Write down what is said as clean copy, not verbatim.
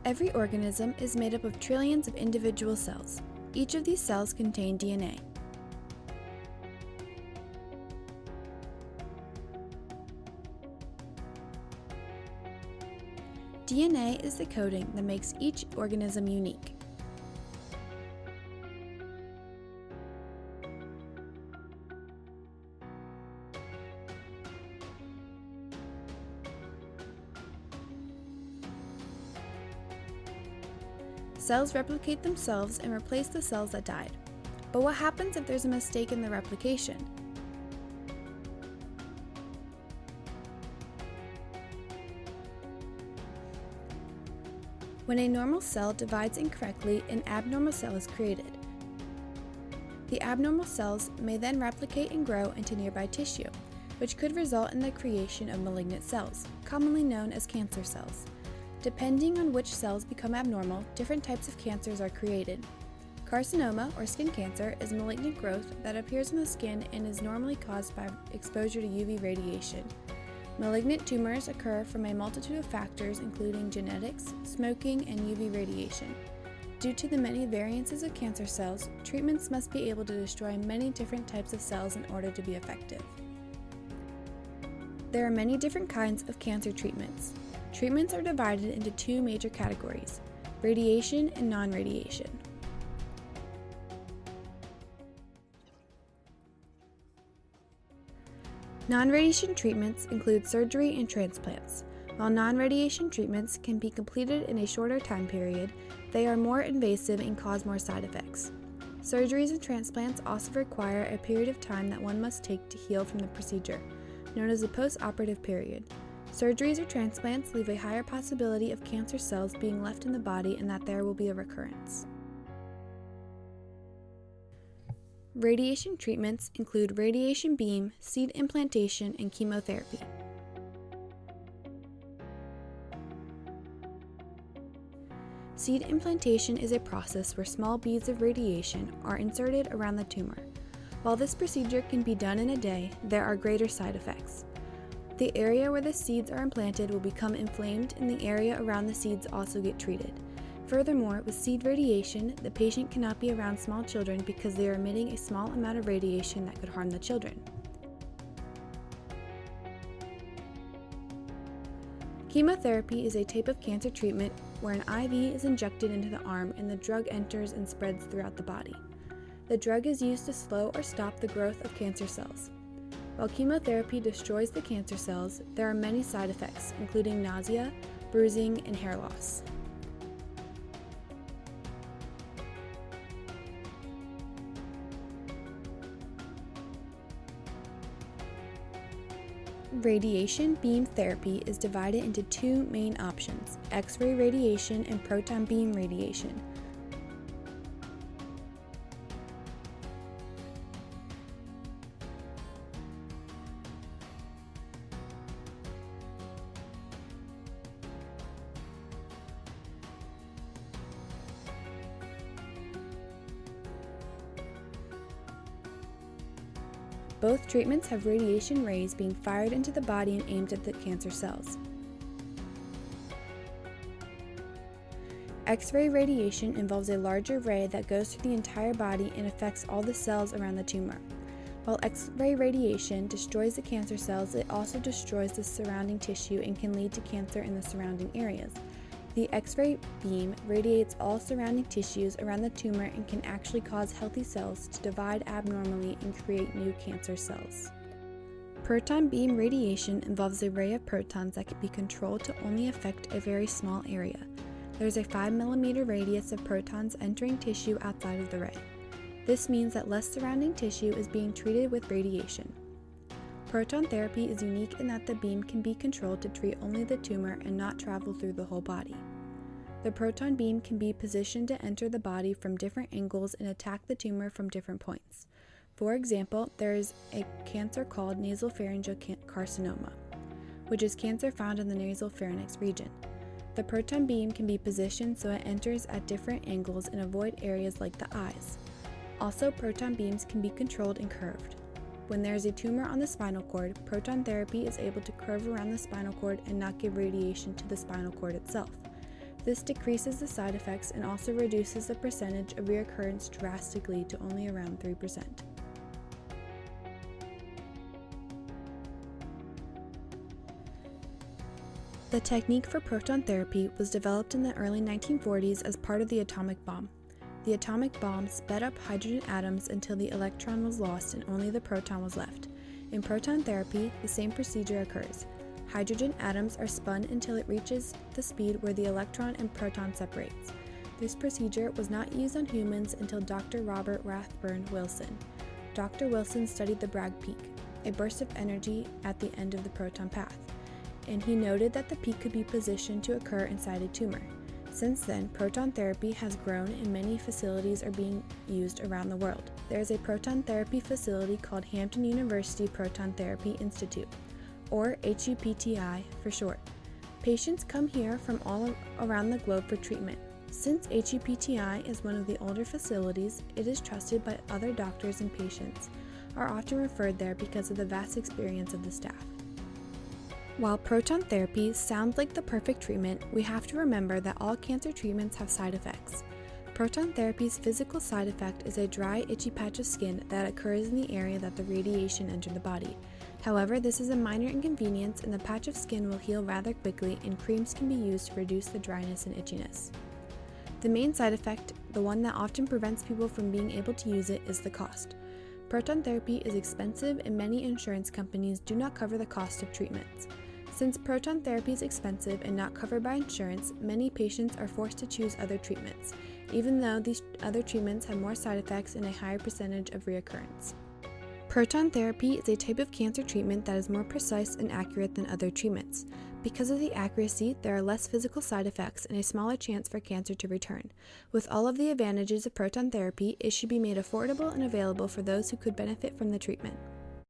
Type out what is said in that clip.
Every organism is made up of trillions of individual cells. Each of these cells contain DNA. DNA is the coding that makes each organism unique. Cells replicate themselves and replace the cells that died. But what happens if there's a mistake in the replication? When a normal cell divides incorrectly, an abnormal cell is created. The abnormal cells may then replicate and grow into nearby tissue, which could result in the creation of malignant cells, commonly known as cancer cells. Depending on which cells become abnormal, different types of cancers are created. Carcinoma, or skin cancer, is malignant growth that appears in the skin and is normally caused by exposure to UV radiation. Malignant tumors occur from a multitude of factors including genetics, smoking, and UV radiation. Due to the many variances of cancer cells, treatments must be able to destroy many different types of cells in order to be effective. There are many different kinds of cancer treatments. Treatments are divided into two major categories: radiation and non-radiation. Non-radiation treatments include surgery and transplants. While non-radiation treatments can be completed in a shorter time period, they are more invasive and cause more side effects. Surgeries and transplants also require a period of time that one must take to heal from the procedure, known as the post-operative period. Surgeries or transplants leave a higher possibility of cancer cells being left in the body and that there will be a recurrence. Radiation treatments include radiation beam, seed implantation, and chemotherapy. Seed implantation is a process where small beads of radiation are inserted around the tumor. While this procedure can be done in a day, there are greater side effects. The area where the seeds are implanted will become inflamed and the area around the seeds also get treated. Furthermore, with seed radiation, the patient cannot be around small children because they are emitting a small amount of radiation that could harm the children. Chemotherapy is a type of cancer treatment where an IV is injected into the arm and the drug enters and spreads throughout the body. The drug is used to slow or stop the growth of cancer cells. While chemotherapy destroys the cancer cells, there are many side effects, including nausea, bruising, and hair loss. Radiation beam therapy is divided into two main options: X-ray radiation and proton beam radiation. Both treatments have radiation rays being fired into the body and aimed at the cancer cells. X-ray radiation involves a larger ray that goes through the entire body and affects all the cells around the tumor. While X-ray radiation destroys the cancer cells, it also destroys the surrounding tissue and can lead to cancer in the surrounding areas. The X-ray beam radiates all surrounding tissues around the tumor and can actually cause healthy cells to divide abnormally and create new cancer cells. Proton beam radiation involves a ray of protons that can be controlled to only affect a very small area. There is a 5 mm radius of protons entering tissue outside of the ray. This means that less surrounding tissue is being treated with radiation. Proton therapy is unique in that the beam can be controlled to treat only the tumor and not travel through the whole body. The proton beam can be positioned to enter the body from different angles and attack the tumor from different points. For example, there is a cancer called nasopharyngeal carcinoma, which is cancer found in the nasopharynx region. The proton beam can be positioned so it enters at different angles and avoid areas like the eyes. Also, proton beams can be controlled and curved. When there is a tumor on the spinal cord, proton therapy is able to curve around the spinal cord and not give radiation to the spinal cord itself. This decreases the side effects and also reduces the percentage of reoccurrence drastically to only around 3%. The technique for proton therapy was developed in the early 1940s as part of the atomic bomb. The atomic bomb sped up hydrogen atoms until the electron was lost and only the proton was left. In proton therapy, the same procedure occurs. Hydrogen atoms are spun until it reaches the speed where the electron and proton separates. This procedure was not used on humans until Dr. Robert Rathburn Wilson. Dr. Wilson studied the Bragg peak, a burst of energy at the end of the proton path, and he noted that the peak could be positioned to occur inside a tumor. Since then, proton therapy has grown and many facilities are being used around the world. There is a proton therapy facility called Hampton University Proton Therapy Institute, or HUPTI for short. Patients come here from all around the globe for treatment. Since HUPTI is one of the older facilities, it is trusted by other doctors, and patients are often referred there because of the vast experience of the staff. While proton therapy sounds like the perfect treatment, we have to remember that all cancer treatments have side effects. Proton therapy's physical side effect is a dry, itchy patch of skin that occurs in the area that the radiation entered the body. However, this is a minor inconvenience and the patch of skin will heal rather quickly, and creams can be used to reduce the dryness and itchiness. The main side effect, the one that often prevents people from being able to use it, is the cost. Proton therapy is expensive and many insurance companies do not cover the cost of treatments. Since proton therapy is expensive and not covered by insurance, many patients are forced to choose other treatments, even though these other treatments have more side effects and a higher percentage of reoccurrence. Proton therapy is a type of cancer treatment that is more precise and accurate than other treatments. Because of the accuracy, there are less physical side effects and a smaller chance for cancer to return. With all of the advantages of proton therapy, it should be made affordable and available for those who could benefit from the treatment.